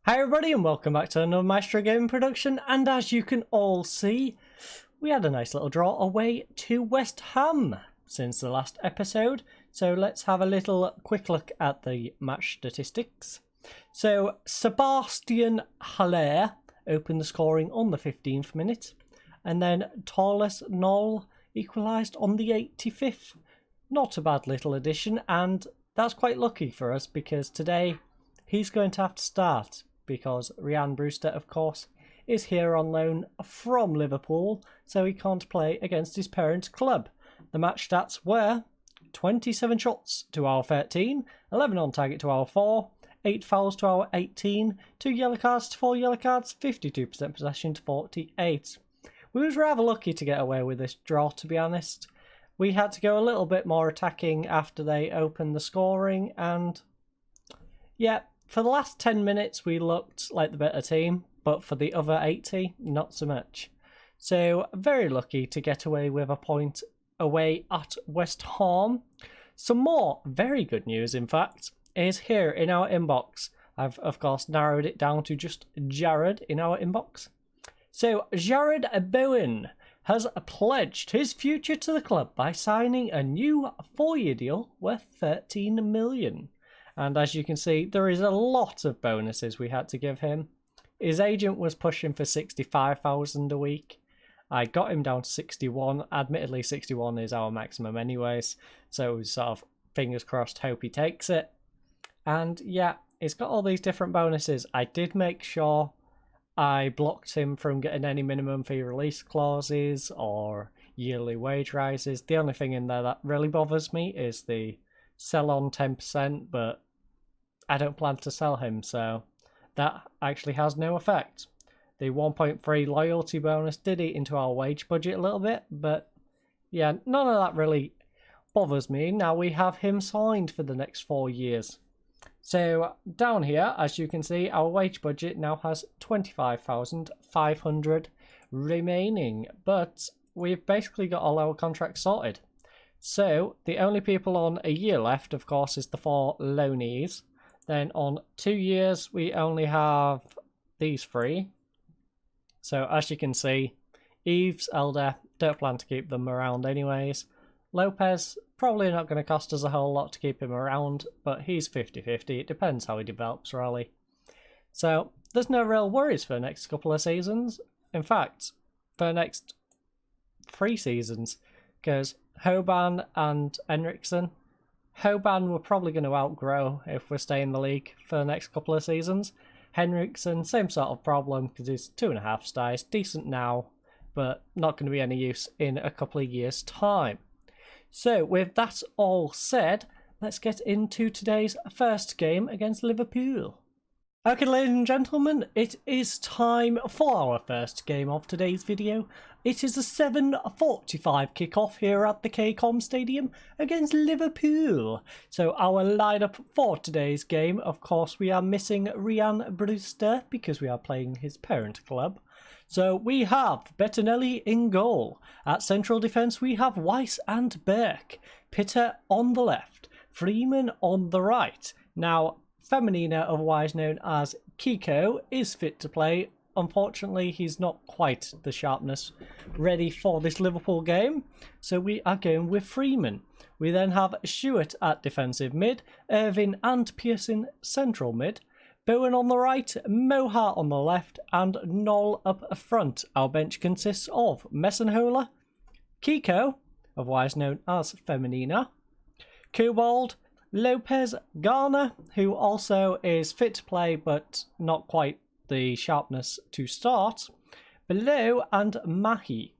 Hi everybody and welcome back to another Maestro Gaming production, and as you can all see, we had a nice little draw away to West Ham since the last episode. So let's have a little quick look at the match statistics. So Sebastian Haller opened the scoring on the 15th minute, and then Torles Knoll equalised on the 85th. Not a bad little addition, and that's quite lucky for us because today he's going to have to start, because Ryan Brewster, of course, is here on loan from Liverpool, so he can't play against his parent club. The match stats were 27 shots to our 13, 11 on target to our 4, 8 fouls to our 18, 2 yellow cards to 4 yellow cards, 52% possession to 48. We was rather lucky to get away with this draw, to be honest. We had to go a little bit more attacking after they opened the scoring, and yeah, for the last 10 minutes we looked like the better team, but for the other 80, not so much. So very lucky to get away with a point away at West Ham. Some more very good news, in fact, is here in our inbox. I've of course narrowed it down to just Jared in our inbox. So Jared Bowen has pledged his future to the club by signing a new 4-year deal worth 13 million. And as you can see, there is a lot of bonuses we had to give him. His agent was pushing for 65,000 a week. I got him down to 61. Admittedly, 61 is our maximum anyways. So sort of fingers crossed, hope he takes it. And yeah, he's got all these different bonuses. I did make sure I blocked him from getting any minimum fee release clauses or yearly wage rises. The only thing in there that really bothers me is the sell on 10%, but I don't plan to sell him, so that actually has no effect. The 1.3 loyalty bonus did eat into our wage budget a little bit, but yeah, none of that really bothers me. Now we have him signed for the next 4 years. So down here, as you can see, our wage budget now has 25,500 remaining, but we've basically got all our contracts sorted. So the only people on a year left, of course, is the 4 loanees. Then on 2 years, we only have these 3. So as you can see, Eves, Elder, don't plan to keep them around anyways. Lopez, probably not going to cost us a whole lot to keep him around, but he's 50-50. It depends how he develops, really. So there's no real worries for the next couple of seasons. In fact, for the next 3 seasons, because Hoban and Henriksen. Hoban we're probably going to outgrow if we stay in the league for the next couple of seasons. Henriksen, same sort of problem because he's 2.5 stars, decent now, but not going to be any use in a couple of years' time. So with that all said, let's get into today's first game against Liverpool. Okay, ladies and gentlemen, it is time for our first game of today's video. It is a 7:45 kickoff here at the KCOM Stadium against Liverpool. So our lineup for today's game, of course, we are missing Ryan Brewster because we are playing his parent club. So we have Bettinelli in goal. At central defence, we have Weiss and Berk. Pitter on the left. Freeman on the right. Now, Feminina, otherwise known as Kiko, is fit to play. Unfortunately, he's not quite the sharpness ready for this Liverpool game, so we are going with Freeman. We then have Stewart at defensive mid, Irvin and Pearson central mid, Bowen on the right, Mohart on the left, and Knoll up front. Our bench consists of Messenholer, Kiko, otherwise known as Feminina, Kubald, Lopez, Garner, who also is fit to play but not quite the sharpness to start, Below, and Mahi.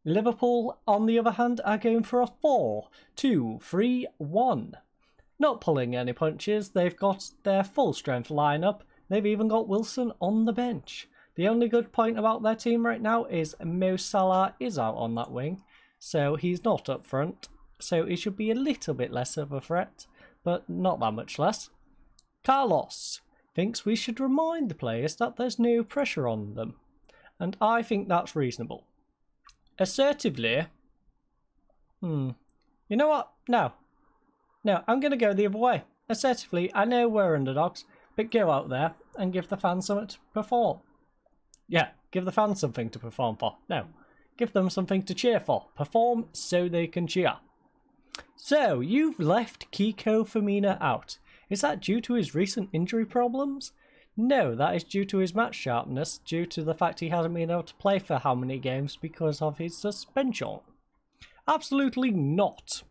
Liverpool, on the other hand, are going for a 4-2-3-1. Not pulling any punches, they've got their full strength lineup, they've even got Wilson on the bench. The only good point about their team right now is Mo Salah is out on that wing, so he's not up front, so he should be a little bit less of a threat, but not that much less. Carlos thinks we should remind the players that there's no pressure on them, and I think that's reasonable. Assertively, you know what? No, I'm going to go the other way. Assertively, I know we're underdogs, but go out there and give the fans something to perform. Yeah, give the fans something to perform for. No, give them something to cheer for. Perform so they can cheer. So, you've left Kiko Femina out. Is that due to his recent injury problems? No, that is due to his match sharpness, due to the fact he hasn't been able to play for how many games because of his suspension. Absolutely not.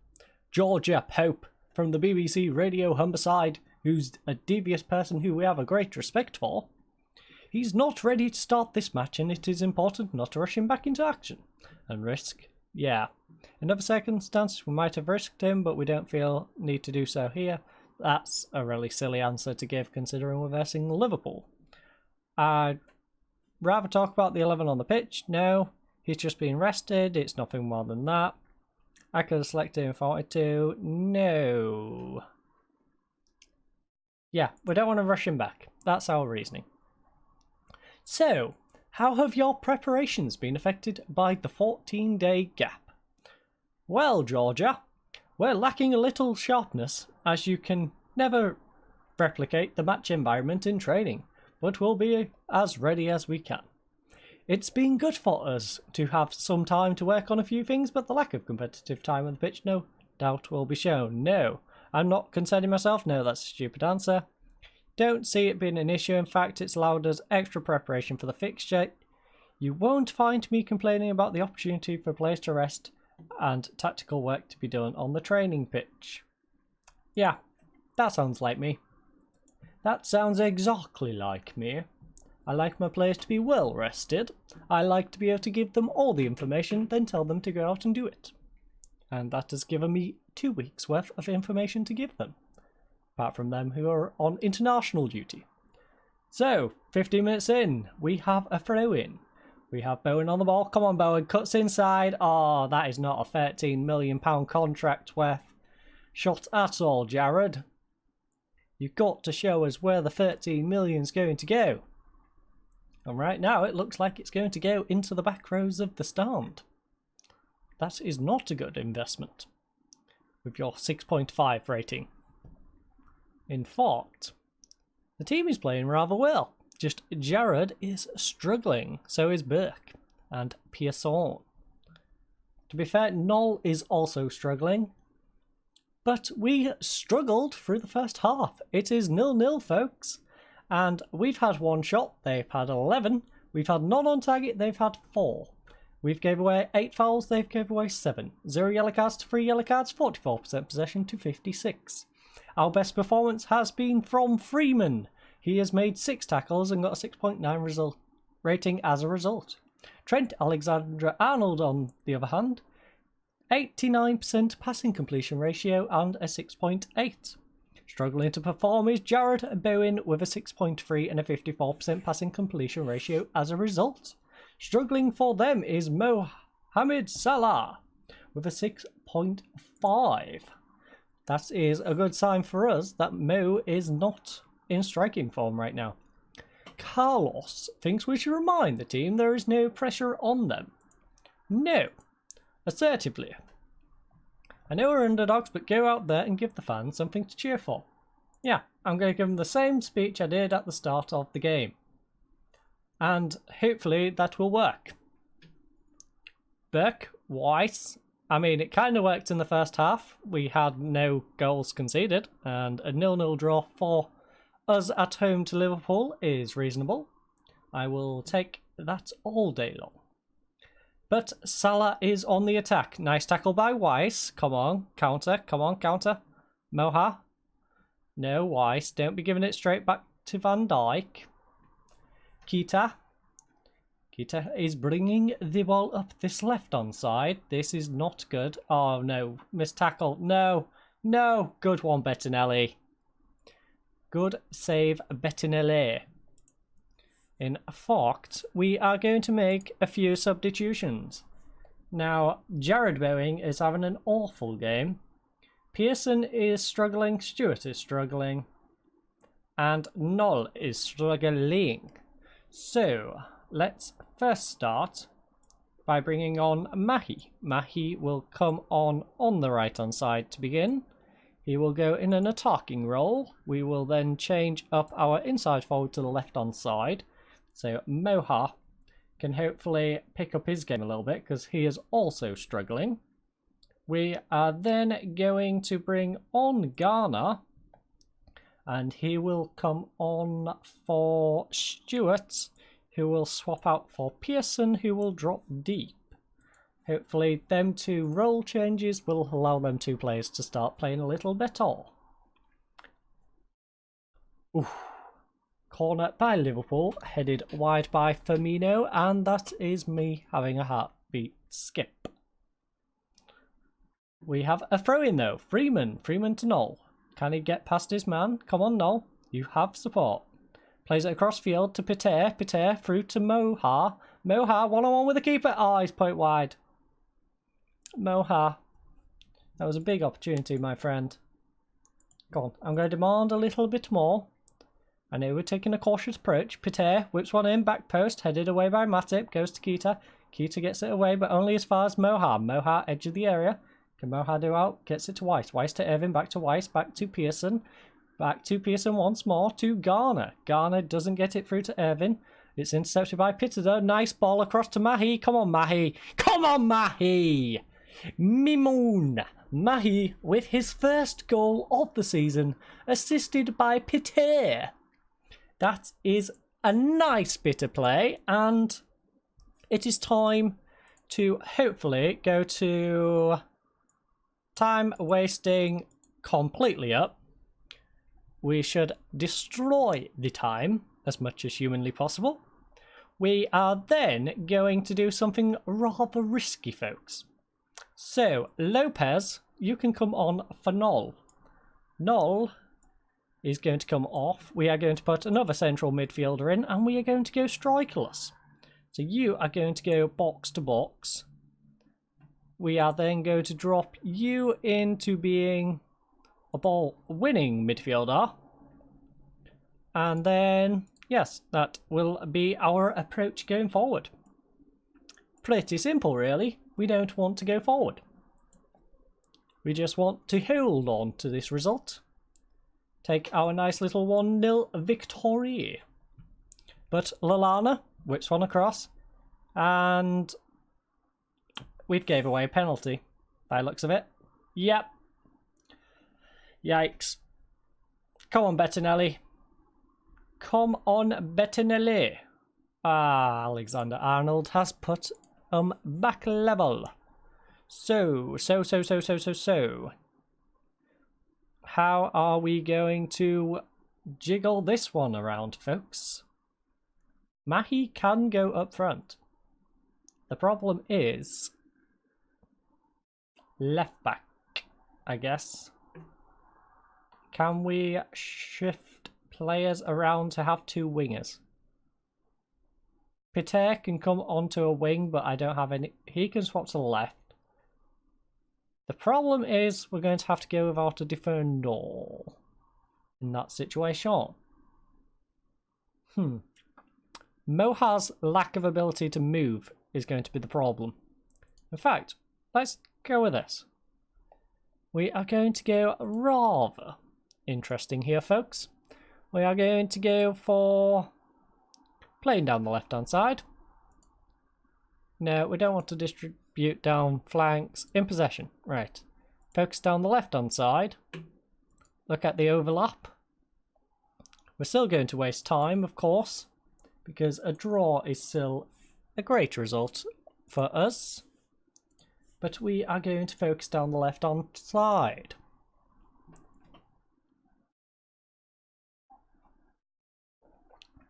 Georgia Pope from the BBC Radio Humberside, who's a devious person who we have a great respect for. He's not ready to start this match, and it is important not to rush him back into action. And risk? Yeah. In other circumstances, we might have risked him, but we don't feel need to do so here. That's a really silly answer to give, considering we're versing Liverpool. I'd rather talk about the 11 on the pitch. No, he's just being rested. It's nothing more than that. I could have selected him if I wanted to. No. Yeah, we don't want to rush him back. That's our reasoning. So, how have your preparations been affected by the 14-day gap? Well, Georgia, we're lacking a little sharpness, as you can never replicate the match environment in training, but we'll be as ready as we can. It's been good for us to have some time to work on a few things, but the lack of competitive time on the pitch no doubt will be shown. No, I'm not concerning myself. No, that's a stupid answer. Don't see it being an issue. In fact, it's allowed us extra preparation for the fixture. You won't find me complaining about the opportunity for players to rest and tactical work to be done on the training pitch. Yeah, that sounds like me. That sounds exactly like me. I like my players to be well rested. I like to be able to give them all the information, then tell them to go out and do it. And that has given me 2 weeks worth of information to give them, apart from them who are on international duty. So, 15 minutes in, we have a throw-in. We have Bowen on the ball. Come on, Bowen. Cuts inside. Oh, that is not a £13 million contract worth shot at all, Jared. You've got to show us where the 13 million is going to go. And right now, it looks like it's going to go into the back rows of the stand. That is not a good investment with your 6.5 rating. In fact, the team is playing rather well. Just Jared is struggling, so is Burke and Pearson. To be fair, Knoll is also struggling, but we struggled through the first half. It is 0-0, folks, and we've had 1 shot, they've had 11. We've had none on target, they've had 4. We've gave away 8 fouls, they've gave away 7. 0 yellow cards to 3 yellow cards, 44% possession to 56. Our best performance has been from Freeman. He has made 6 tackles and got a 6.9 rating as a result. Trent Alexander-Arnold, on the other hand, 89% passing completion ratio and a 6.8. Struggling to perform is Jared Bowen with a 6.3 and a 54% passing completion ratio as a result. Struggling for them is Mohamed Salah with a 6.5. That is a good sign for us that Mo is not in striking form right now. Carlos thinks we should remind the team there is no pressure on them. No. Assertively. I know we're underdogs, but go out there and give the fans something to cheer for. Yeah, I'm going to give them the same speech I did at the start of the game. And hopefully that will work. Burke, Weiss. I mean, it kind of worked in the first half. We had no goals conceded, and a 0-0 draw for us at home to Liverpool is reasonable. I will take that all day long. But Salah is on the attack. Nice tackle by Weiss. Come on, counter. Come on, counter. Moha. No, Weiss. Don't be giving it straight back to Van Dijk. Keita. Keita is bringing the ball up this left-hand side. This is not good. Oh, no. Missed tackle. No. No. Good one, Bettinelli. Good save, Bettinelli. In fact, we are going to make a few substitutions. Now, Jared Bowen is having an awful game. Pearson is struggling. Stewart is struggling. And Knoll is struggling. So, let's first start by bringing on Mahi. Mahi will come on the right-hand side to begin. He will go in an attacking role. We will then change up our inside forward to the left-hand side. So Moha can hopefully pick up his game a little bit because he is also struggling. We are then going to bring on Ghana. And he will come on for Stuart, who will swap out for Pearson, who will drop deep. Hopefully them two role changes will allow them two players to start playing a little better. Oof. Corner by Liverpool, headed wide by Firmino, and that is me having a heartbeat skip. We have a throw-in though. Freeman to Noel. Can he get past his man? Come on, Noel. You have support. Plays it across field to Peter. Peter through to Moha. Moha one-on-one with the keeper. Oh, he's point wide. Moha. That was a big opportunity, my friend. Go on. I'm going to demand a little bit more. I know we're taking a cautious approach. Peter whips one in. Back post. Headed away by Matip. Goes to Keita. Keita gets it away, but only as far as Moha. Moha, edge of the area. Can Moha do out? Gets it to Weiss. Weiss to Irving. Back to Weiss. Back to Pearson. Back to Pearson once more to Garner. Garner doesn't get it through to Irving. It's intercepted by Pitter though. Nice ball across to Mahi. Come on, Mahi. Come on, Mahi. Mimoun. Mahi with his first goal of the season. Assisted by Pitter. That is a nice bit of play. And it is time to hopefully go to... time wasting completely up. We should destroy the time as much as humanly possible. We are then going to do something rather risky, folks. So, Lopez, you can come on for Noel. Noel is going to come off. We are going to put another central midfielder in, and we are going to go strikerless. So you are going to go box to box. We are then going to drop you into being a ball-winning midfielder. And then, yes, that will be our approach going forward. Pretty simple, really. We don't want to go forward. We just want to hold on to this result. Take our nice little 1-0 victory. But Lallana whips one across. And we've gave away a penalty, by the looks of it. Yep. Yikes. Come on, Bettinelli. Come on, Bettinelli. Ah, Alexander-Arnold has put back level. So. How are we going to jiggle this one around, folks? Mahi can go up front. The problem is left back, I guess. Can we shift players around to have two wingers? Peter can come onto a wing, but I don't have any. He can swap to the left. The problem is we're going to have to go without a defender in that situation. Moha's lack of ability to move is going to be the problem. In fact, let's go with this. We are going to go rather interesting here, folks. We are going to go for playing down the left-hand side. No, we don't want to distribute down flanks. In possession, right. Focus down the left-hand side. Look at the overlap. We're still going to waste time, of course, because a draw is still a great result for us. But we are going to focus down the left-hand side.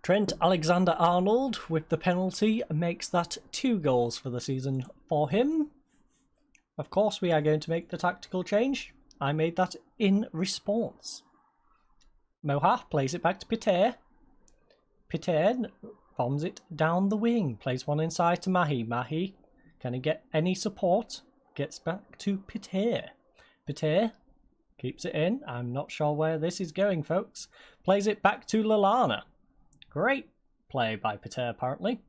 Trent Alexander-Arnold with the penalty makes that 2 goals for the season for him. Of course, we are going to make the tactical change. I made that in response. Moha plays it back to Peter. Peter bombs it down the wing. Plays one inside to Mahi. Mahi, can he get any support? Gets back to Peter. Peter keeps it in. I'm not sure where this is going, folks. Plays it back to Lallana. Great play by Peter, apparently.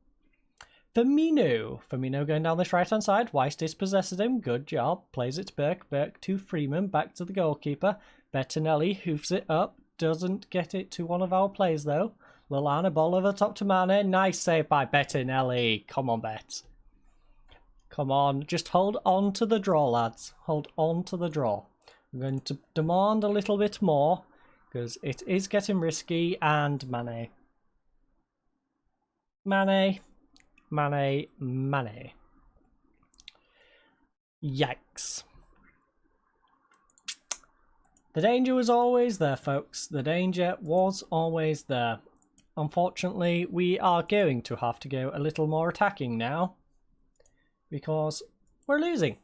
Firmino going down this right-hand side. Weiss dispossesses him. Good job. Plays it to Burke. Burke to Freeman. Back to the goalkeeper. Bettinelli hoofs it up. Doesn't get it to one of our players though. Lallana, ball over top to Mane. Nice save by Bettinelli. Come on, Bet. Come on. Just hold on to the draw, lads. Hold on to the draw. I'm going to demand a little bit more because it is getting risky. And Mane. Mane. Mane. Mane. Yikes. The danger was always there, folks. The danger was always there. Unfortunately, we are going to have to go a little more attacking now because we're losing.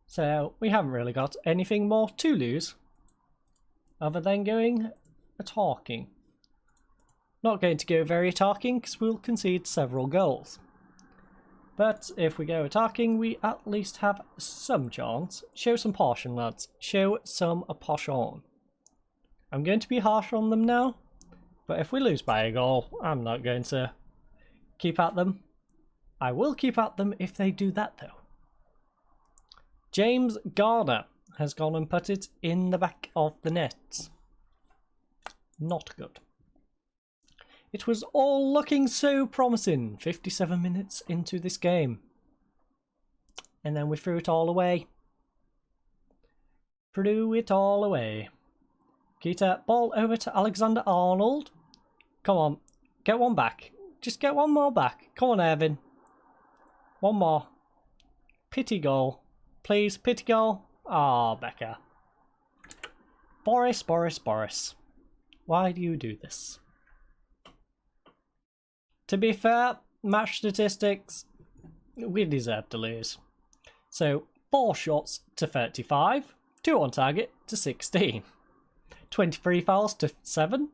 So we haven't really got anything more to lose other than going attacking. Not going to go very attacking because we'll concede several goals. But if we go attacking, we at least have some chance. Show some passion, lads. Show some passion. I'm going to be harsh on them now. But if we lose by a goal, I'm not going to keep at them. I will keep at them if they do that, though. James Garner has gone and put it in the back of the net. Not good. It was all looking so promising. 57 minutes into this game. And then we threw it all away. Threw it all away. Keita, ball over to Alexander-Arnold. Come on, get one back. Just get one more back. Come on, Evan. One more. Pity goal. Please, pity goal. Ah, Becker. Boris. Why do you do this? To be fair, match statistics, we deserve to lose. So, 4 shots to 35, 2 on target to 16, 23 fouls to 7,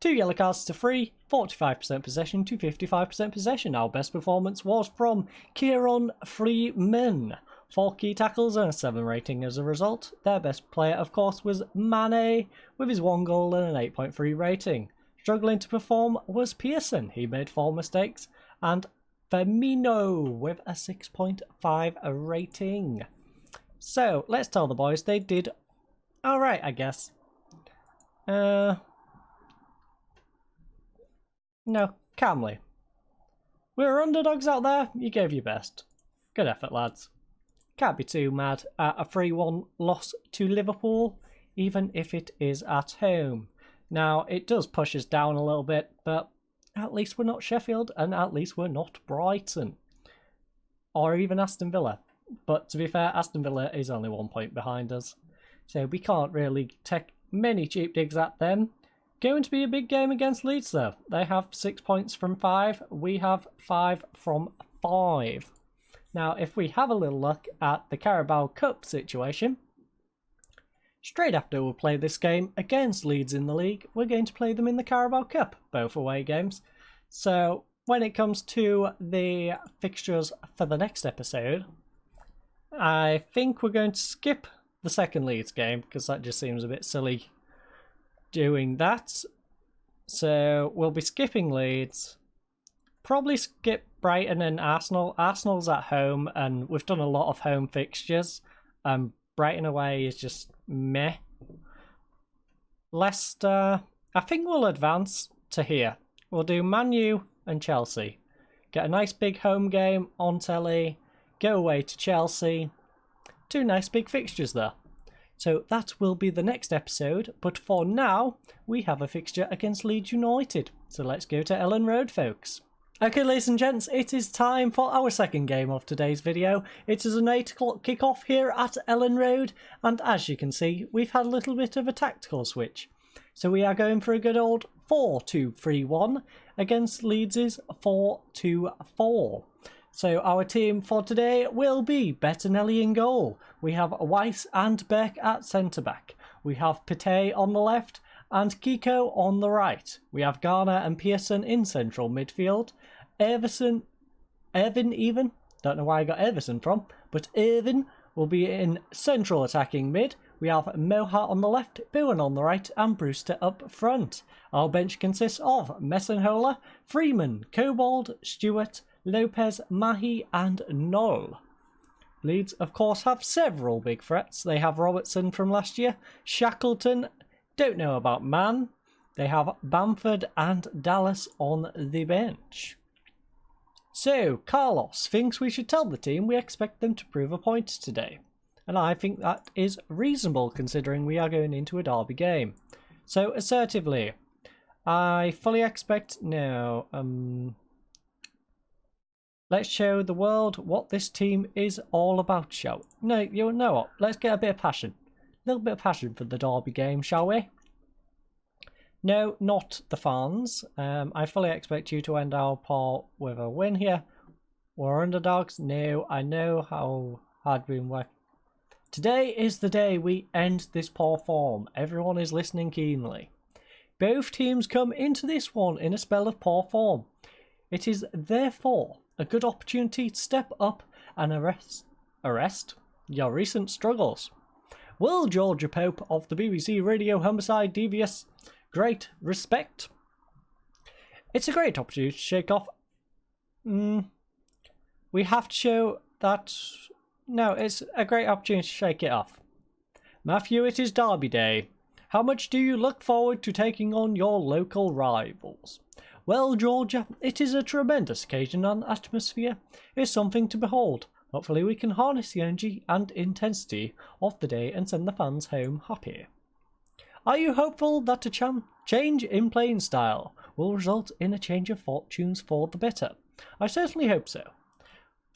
2 yellow cards to 3, 45% possession to 55% possession. Our best performance was from Kieran Freeman. 4 key tackles and a 7 rating as a result. Their best player, of course, was Mane with his 1 goal and an 8.3 rating. Struggling to perform was Pearson. He made 4 mistakes. And Firmino with a 6.5 rating. So, let's tell the boys they did alright, I guess. No, calmly. We were underdogs out there. You gave your best. Good effort, lads. Can't be too mad at a 3-1 loss to Liverpool, even if it is at home. Now, it does push us down a little bit, but at least we're not Sheffield, and at least we're not Brighton. Or even Aston Villa. But to be fair, Aston Villa is only 1 point behind us. So we can't really take many cheap digs at them. Going to be a big game against Leeds, though. They have 6 points from 5. We have 5 from 5. Now, if we have a little look at the Carabao Cup situation, straight after we play this game against Leeds in the league, we're going to play them in the Carabao Cup, both away games. So, when it comes to the fixtures for the next episode, I think we're going to skip the second Leeds game, because that just seems a bit silly doing that. So, we'll be skipping Leeds. Probably skip Brighton and Arsenal. Arsenal's at home, and we've done a lot of home fixtures. Brighton away is just meh. Leicester, I think we'll advance to here. We'll do Man U and Chelsea. Get a nice big home game on telly. Go away to Chelsea. 2 nice big fixtures there. So that will be the next episode. But for now, we have a fixture against Leeds United. So let's go to Elland Road, folks. Okay, ladies and gents, it is time for our second game of today's video. It is an 8 o'clock kickoff here at Elland Road, and as you can see, we've had a little bit of a tactical switch. So we are going for a good old 4-2-3-1 against Leeds' 4-2-4. So our team for today will be Bettinelli in goal. We have Weiss and Beck at centre-back. We have Pate on the left and Kiko on the right. We have Garner and Pearson in central midfield. Irvin, don't know where I got Irvin from, but Irvin will be in central attacking mid. We have Moha on the left, Bowen on the right, and Brewster up front. Our bench consists of Messenhola, Freeman, Kobold, Stewart, Lopez, Mahi, and Knoll. Leeds, of course, have several big threats. They have Robertson from last year, Shackleton, don't know about Man. They have Bamford and Dallas on the bench. So, Carlos thinks we should tell the team we expect them to prove a point today. And I think that is reasonable considering we are going into a derby game. So, assertively, I fully expect... No, let's show the world what this team is all about, shall we? No, you know what? Let's get a bit of passion. A little bit of passion for the derby game, shall we? No, not the fans. I fully expect you to end our part with a win here. We're underdogs. No, I know how hard we've been working. Today is the day we end this poor form. Everyone is listening keenly. Both teams come into this one in a spell of poor form. It is therefore a good opportunity to step up and arrest your recent struggles. Will Georgia Pope of the BBC Radio Homicide Devious great respect? It's a great opportunity to shake off. We have to show that. No, it's a great opportunity to shake it off. Matthew, it is Derby Day. How much do you look forward to taking on your local rivals? Well, Georgia, it is a tremendous occasion and atmosphere is something to behold. Hopefully we can harness the energy and intensity of the day and send the fans home happy. Are you hopeful that a change in playing style will result in a change of fortunes for the better? I certainly hope so.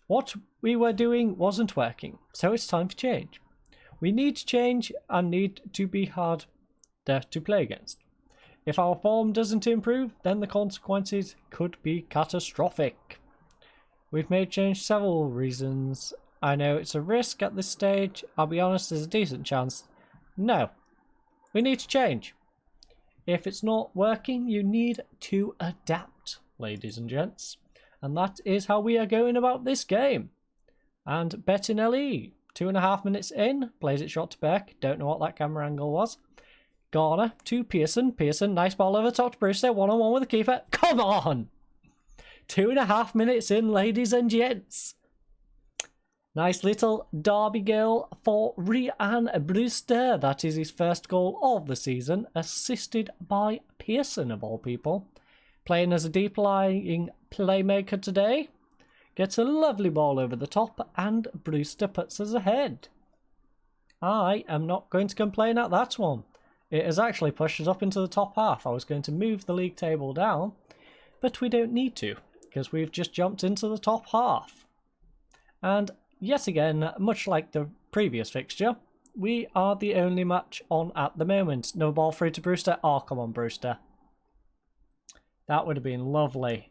What we were doing wasn't working, so it's time for change. We need to change and need to be harder to play against. If our form doesn't improve, then the consequences could be catastrophic. We've made change several reasons. I know it's a risk at this stage. I'll be honest, there's a decent chance. No. We need to change. If it's not working, you need to adapt, ladies and gents. And that is how we are going about this game. And Bettinelli, 2.5 minutes in, plays it shot to Beck. Don't know what that camera angle was. Garner to Pearson. Pearson, nice ball over top to Brewster. 1-on-1 with the keeper. Come on! 2.5 minutes in, ladies and gents. Nice little derby goal for Ryan Brewster. That is his first goal of the season, assisted by Pearson, of all people. Playing as a deep-lying playmaker today. Gets a lovely ball over the top, and Brewster puts us ahead. I am not going to complain at that one. It has actually pushed us up into the top half. I was going to move the league table down, but we don't need to, because we've just jumped into the top half. And yet again, much like the previous fixture, we are the only match on at the moment. No ball through to Brewster. Oh, come on, Brewster. That would have been lovely.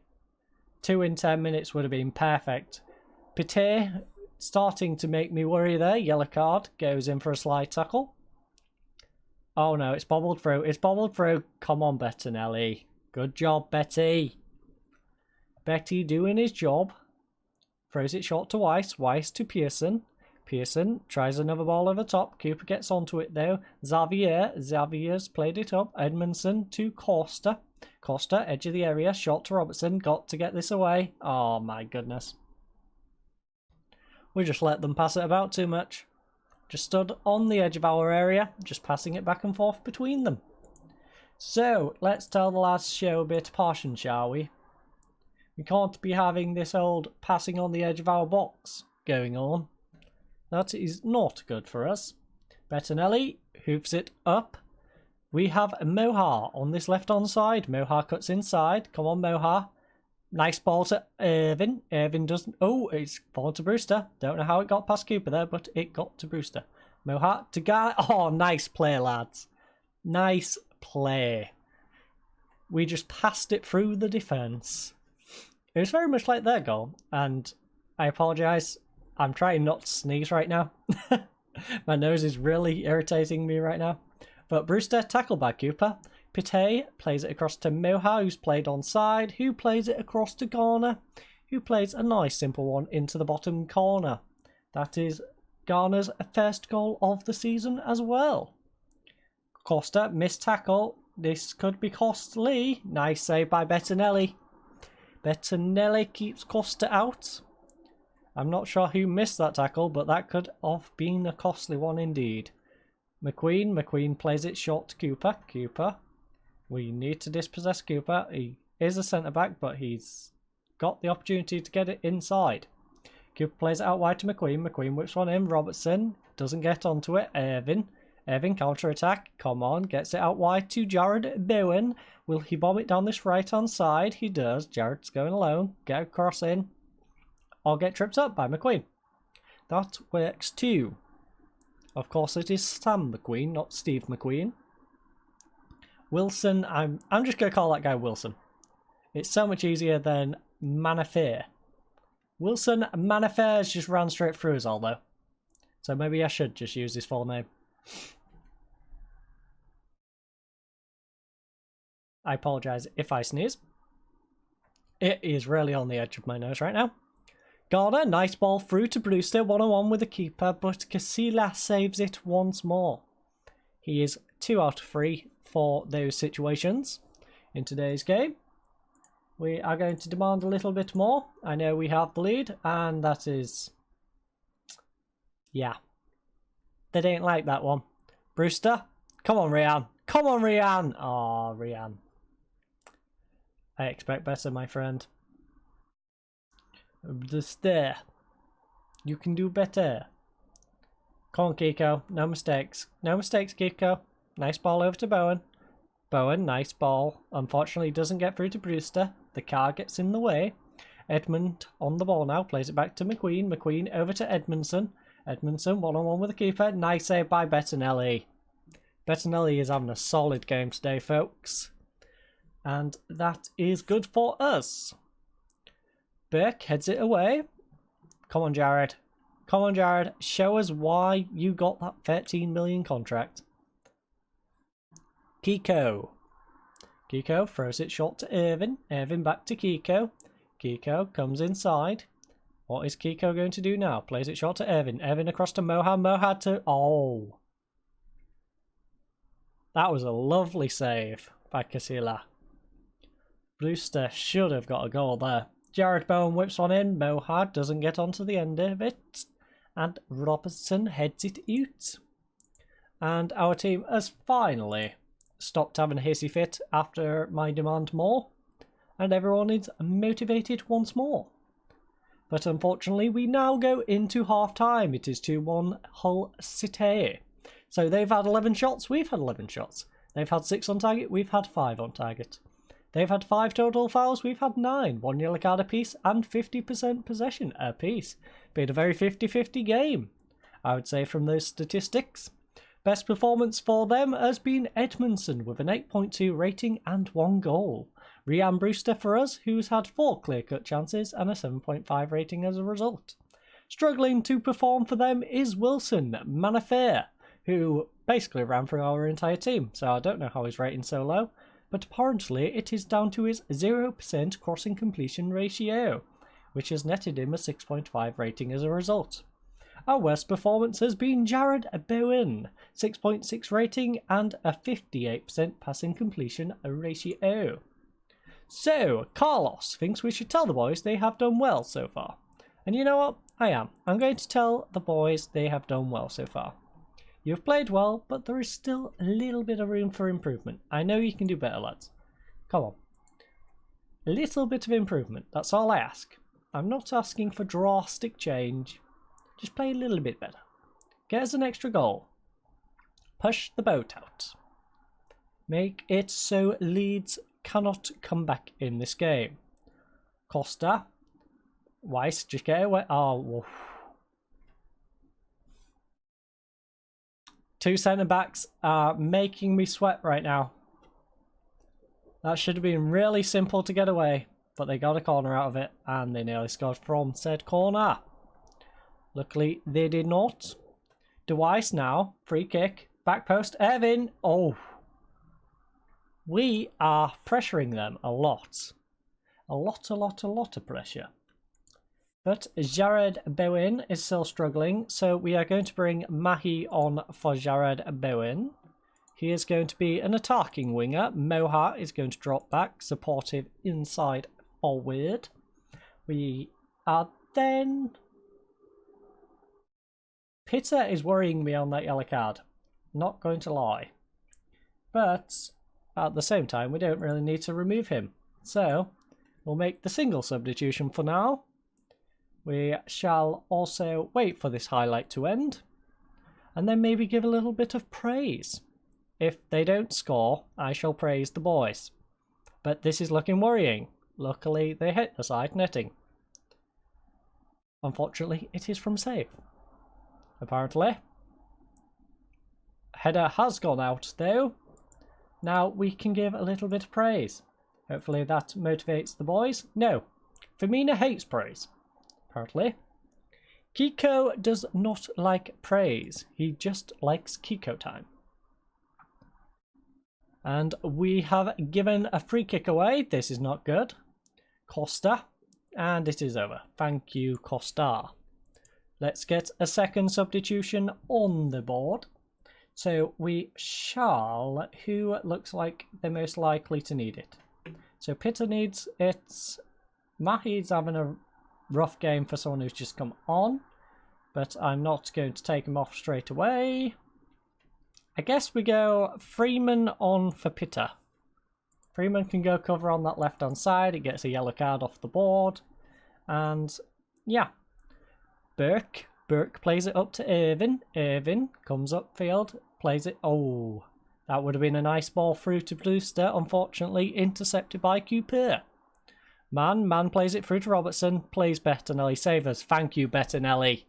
2 in 10 minutes would have been perfect. Pite starting to make me worry there. Yellow card. Goes in for a slide tackle. Oh no, it's bobbled through. It's bobbled through. Come on, Bettinelli. Good job, Betty. Betty doing his job. Throws it short to Weiss. Weiss to Pearson. Pearson tries another ball over top. Cooper gets onto it though. Xavier's played it up. Edmondson to Costa. Costa, edge of the area. Shot to Robertson. Got to get this away. Oh my goodness. We just let them pass it about too much. Just stood on the edge of our area, just passing it back and forth between them. So, let's tell the lads to show a bit of passion, shall we? We can't be having this old passing on the edge of our box going on. That is not good for us. Bettinelli hoops it up. We have Mohar on this left-hand side. Mohar cuts inside. Come on, Mohar. Nice ball to Irvin. Irvin doesn't... Oh, it's fallen to Brewster. Don't know how it got past Cooper there, but it got to Brewster. Mohar to Guy. Oh, nice play, lads. Nice play. We just passed it through the defence. It was very much like their goal, and I apologise. I'm trying not to sneeze right now. My nose is really irritating me right now. But Brewster tackled by Cooper. Pite plays it across to Mohar, who's played onside, who plays it across to Garner, who plays a nice simple one into the bottom corner. That is Garner's first goal of the season as well. Costa, missed tackle. This could be costly. Nice save by Bettinelli. Bettinelli keeps Costa out. I'm not sure who missed that tackle, but that could have been a costly one indeed. McQueen plays it short to Cooper. Cooper, we need to dispossess Cooper. He is a centre-back, but he's got the opportunity to get it inside. Cooper plays it out wide to McQueen. McQueen whips one in. Robertson doesn't get onto it. Irvin counter-attack. Come on, gets it out wide to Jared Bowen. Will he bomb it down this right-hand side? He does. Jared's going alone. Get a cross in. Or get tripped up by McQueen. That works too. Of course, it is Sam McQueen, not Steve McQueen. Wilson, I'm just going to call that guy Wilson. It's so much easier than Manafair. Wilson Manafair's just ran straight through us all, though. So maybe I should just use his full name. I apologise if I sneeze. It is really on the edge of my nose right now. Garner, nice ball through to Brewster, 1-on-1 with the keeper, but Casillas saves it once more. He is 2 out of 3 for those situations in today's game. We are going to demand a little bit more. I know we have the lead, and that is... yeah. They didn't like that one. Brewster, come on, Rian. Come on, Rian. Oh, Rian. I expect better, my friend. Just there. You can do better. Come on, Kiko. No mistakes. No mistakes, Kiko. Nice ball over to Bowen. Bowen, nice ball. Unfortunately, doesn't get through to Brewster. The car gets in the way. Edmund on the ball now. Plays it back to McQueen. McQueen over to Edmondson. Edmondson, 1-on-1 with the keeper. Nice save by Bettinelli. Bettinelli is having a solid game today, folks. And that is good for us. Burke heads it away. Come on, Jared. Come on, Jared. Show us why you got that 13 million contract. Kiko. Kiko throws it short to Irvin. Irvin back to Kiko. Kiko comes inside. What is Kiko going to do now? Plays it short to Irvin. Irvin across to Mohad. Mohad to... oh. That was a lovely save by Casilla. Brewster should have got a goal there. Jared Bowen whips one in. Mohad doesn't get onto the end of it. And Robertson heads it out. And our team has finally stopped having a hissy fit after my demand more. And everyone is motivated once more. But unfortunately, we now go into half-time. It is 2-1 Hull City. So they've had 11 shots, we've had 11 shots. They've had 6 on target, we've had 5 on target. They've had 5 total fouls, we've had 9. 1 yellow card apiece and 50% possession apiece. Been a very 50-50 game, I would say, from those statistics. Best performance for them has been Edmondson with an 8.2 rating and 1 goal. Rian Brewster for us, who's had 4 clear-cut chances and a 7.5 rating as a result. Struggling to perform for them is Wilson Manafair, who basically ran through our entire team, so I don't know how his rating's so low, but apparently it is down to his 0% crossing completion ratio, which has netted him a 6.5 rating as a result. Our worst performance has been Jared Bowen, 6.6 rating and a 58% passing completion ratio. So, Carlos thinks we should tell the boys they have done well so far. And you know what? I am. I'm going to tell the boys they have done well so far. You've played well, but there is still a little bit of room for improvement. I know you can do better, lads. Come on. A little bit of improvement. That's all I ask. I'm not asking for drastic change. Just play a little bit better. Get us an extra goal. Push the boat out. Make it so Leeds cannot come back in this game. Costa. Weiss, just get away. Oh, woof. 2 centre-backs are making me sweat right now. That should have been really simple to get away, but they got a corner out of it, and they nearly scored from said corner. Luckily, they did not. Weiss now, free kick, back post, Evan. Oh. We are pressuring them a lot. A lot of pressure. But Jared Bowen is still struggling, so we are going to bring Mahi on for Jared Bowen. He is going to be an attacking winger. Moha is going to drop back, supportive inside forward. We are then Pitta is worrying me on that yellow card. Not going to lie. But at the same time, we don't really need to remove him. So we'll make the single substitution for now. We shall also wait for this highlight to end. And then maybe give a little bit of praise. If they don't score, I shall praise the boys. But this is looking worrying. Luckily, they hit the side netting. Unfortunately, it is from save. Apparently. Header has gone out, though. Now we can give a little bit of praise. Hopefully that motivates the boys. No, Firmino hates praise. Apparently. Kiko does not like praise. He just likes Kiko time. And we have given a free kick away. This is not good. Costa. And it is over. Thank you, Costa. Let's get a second substitution on the board. So we shall... Who looks like they're most likely to need it? So Pitta needs it. Mahi's having a rough game for someone who's just come on. But I'm not going to take him off straight away. I guess we go Freeman on for Pitta. Freeman can go cover on that left-hand side. It gets a yellow card off the board. And, yeah. Burke plays it up to Irvin. Irvin comes upfield, plays it... Oh, that would have been a nice ball through to Brewster. Unfortunately, intercepted by Cooper. Man plays it through to Robertson. Plays Bettinelli. Save us. Thank you, Bettinelli.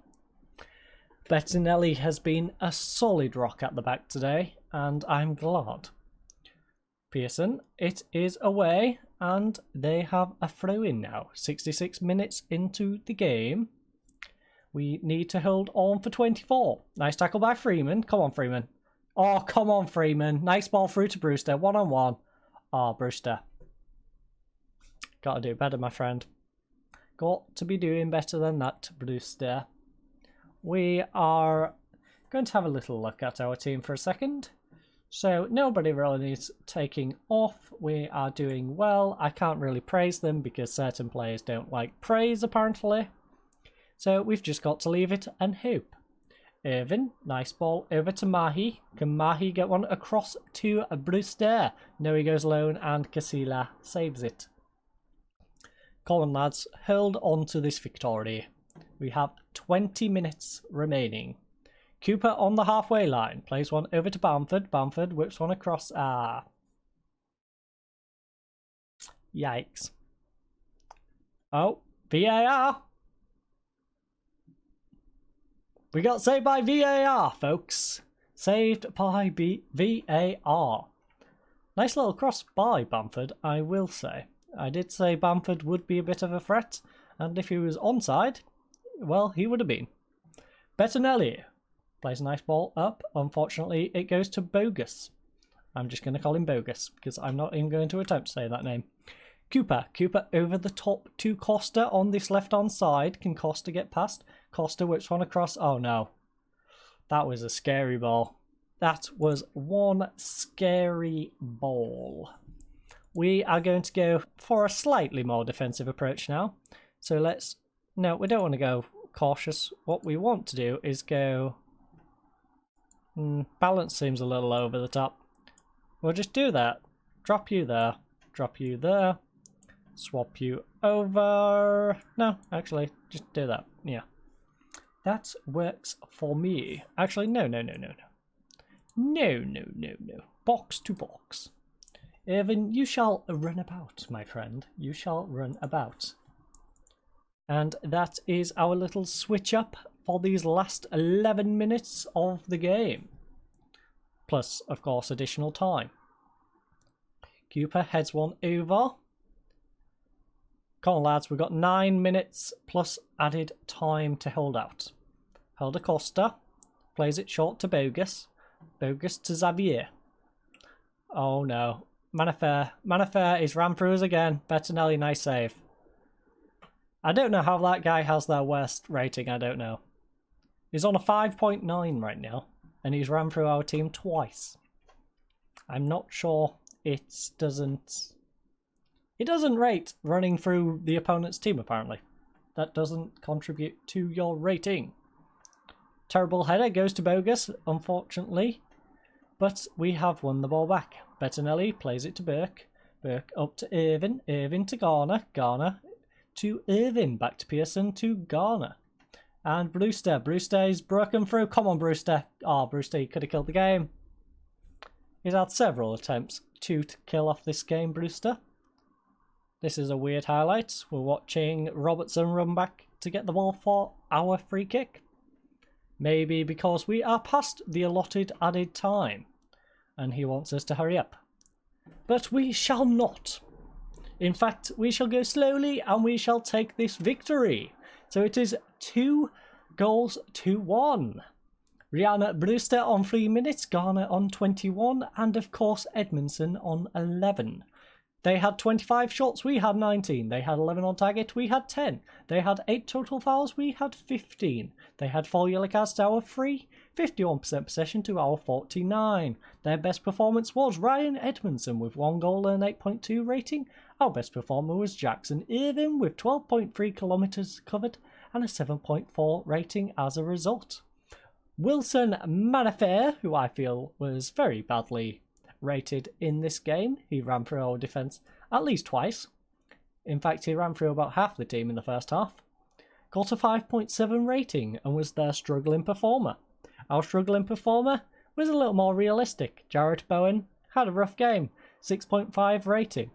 Bettinelli has been a solid rock at the back today, and I'm glad. Pearson, it is away, and they have a throw-in now. 66 minutes into the game. We need to hold on for 24. Nice tackle by Freeman. Come on, Freeman. Oh, come on, Freeman. Nice ball through to Brewster. One-on-one. Oh, Brewster. Got to do better, my friend. Got to be doing better than that, Brewster. We are going to have a little look at our team for a second. So nobody really needs taking off. We are doing well. I can't really praise them because certain players don't like praise, apparently. So we've just got to leave it and hope. Irvin, nice ball over to Mahi. Can Mahi get one across to Brewster? No, he goes alone and Casilla saves it. Come on, lads. Hold on to this victory. We have 20 minutes remaining. Cooper on the halfway line. Plays one over to Bamford. Bamford whips one across. Ah. Yikes. Oh, VAR. We got saved by VAR, folks. Saved by VAR. Nice little cross by Bamford, I will say. I did say Bamford would be a bit of a threat, and if he was onside, well, he would have been. Bettinelli plays a nice ball up. Unfortunately, it goes to Bogus. I'm just going to call him Bogus because I'm not even going to attempt to say that name. Cooper over the top to Costa on this left-hand side. Can Costa get past? Costa whips one across. Oh, no. That was a scary ball. That was one scary ball. We are going to go for a slightly more defensive approach now. So let's... No, we don't want to go cautious. What we want to do is go... balance seems a little over the top. We'll just do that. Drop you there. Drop you there. Swap you over. No, actually, just do that. Yeah. That works for me. Actually, no. No. Box to box. Irvin, you shall run about, my friend. You shall run about. And that is our little switch up for these last 11 minutes of the game. Plus, of course, additional time. Cooper heads one over. Come on, lads. We've got 9 minutes plus added time to hold out. Helder Costa plays it short to Bogus. Bogus to Xavier. Oh, no. Manafair is ran through us again. Bettinelli, nice save. I don't know how that guy has their worst rating. I don't know. He's on a 5.9 right now. And he's ran through our team twice. I'm not sure it doesn't rate running through the opponent's team, apparently. That doesn't contribute to your rating. Terrible header goes to Bogus, unfortunately. But we have won the ball back. Bettinelli plays it to Burke. Burke up to Irvin. Irvin to Garner. Garner to Irvin. Back to Pearson to Garner. And Brewster. Brewster is broken through. Come on, Brewster. Oh, Brewster, he could have killed the game. He's had several attempts to kill off this game, Brewster. This is a weird highlight. We're watching Robertson run back to get the ball for our free kick. Maybe because we are past the allotted added time and he wants us to hurry up. But we shall not. In fact, we shall go slowly and we shall take this victory. So it is 2-1. Rihanna Brewster on 3 minutes, Garner on 21, and of course Edmondson on 11. They had 25 shots, we had 19. They had 11 on target, we had 10. They had 8 total fouls, we had 15. They had 4 yellow cards to our 3, 51% possession to our 49. Their best performance was Ryan Edmondson with 1 goal and 8.2 rating. Our best performer was Jackson Irvin with 12.3 kilometres covered and a 7.4 rating as a result. Wilson Manifair, who I feel was very badly rated in this game. He ran through our defence at least twice. In fact, he ran through about half the team in the first half. Got a 5.7 rating and was their struggling performer. Our struggling performer was a little more realistic. Jarrett Bowen had a rough game, 6.5 rating.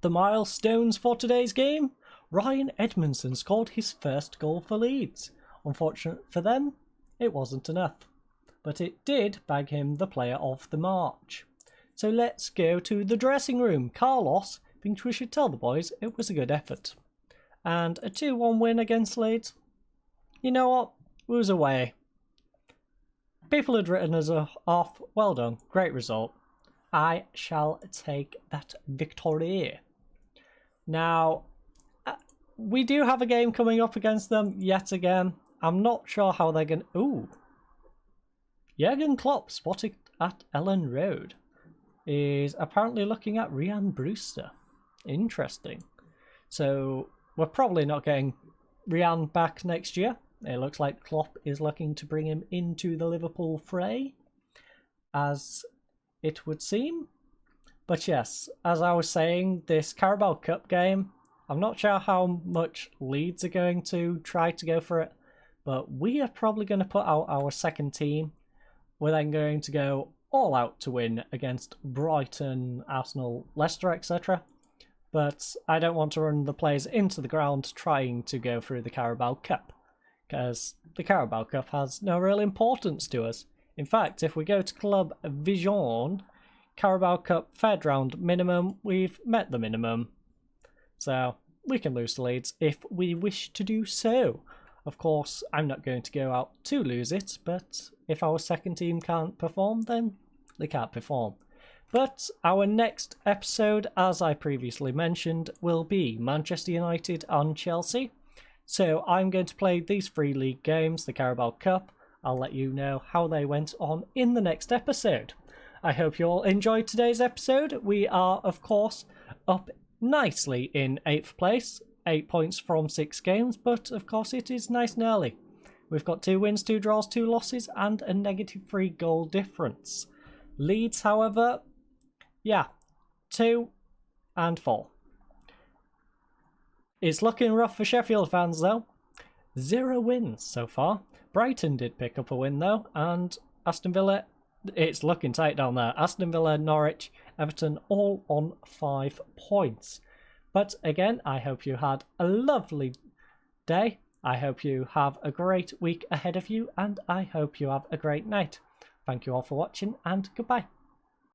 The milestones for today's game: Ryan Edmondson scored his first goal for Leeds. Unfortunate for them, it wasn't enough, but it did bag him the player of the March. So let's go to the dressing room. Carlos thinks we should tell the boys it was a good effort. And a 2-1 win against Leeds. You know what? We was away. People had written us off. Well done. Great result. I shall take that victory. Now, we do have a game coming up against them yet again. I'm not sure how they're going to... Ooh. Jurgen Klopp, spotted at Elland Road, is apparently looking at Ryan Brewster. Interesting. So we're probably not getting Ryan back next year. It looks like Klopp is looking to bring him into the Liverpool fray, as it would seem. But yes, as I was saying, this Carabao Cup game, I'm not sure how much Leeds are going to try to go for it, but we are probably going to put out our second team. We're then going to go all out to win against Brighton, Arsenal, Leicester, etc. But I don't want to run the players into the ground trying to go through the Carabao Cup, because the Carabao Cup has no real importance to us. In fact, if we go to Club Vision, Carabao Cup third round minimum, we've met the minimum. So we can lose to Leeds if we wish to do so. Of course, I'm not going to go out to lose it, but if our second team can't perform, then they can't perform. But our next episode, as I previously mentioned, will be Manchester United and Chelsea. So I'm going to play these 3 league games, the Carabao Cup. I'll let you know how they went on in the next episode. I hope you all enjoyed today's episode. We are, of course, up nicely in 8th place. 8 points from 6 games, but of course it is nice and early. We've got 2 wins, 2 draws, 2 losses, and a -3 goal difference. Leeds, however, yeah, 2 and 4. It's looking rough for Sheffield fans though. 0 wins so far. Brighton did pick up a win though, and Aston Villa, it's looking tight down there. Aston Villa, Norwich, Everton all on 5 points. But again, I hope you had a lovely day. I hope you have a great week ahead of you, and I hope you have a great night. Thank you all for watching, and goodbye.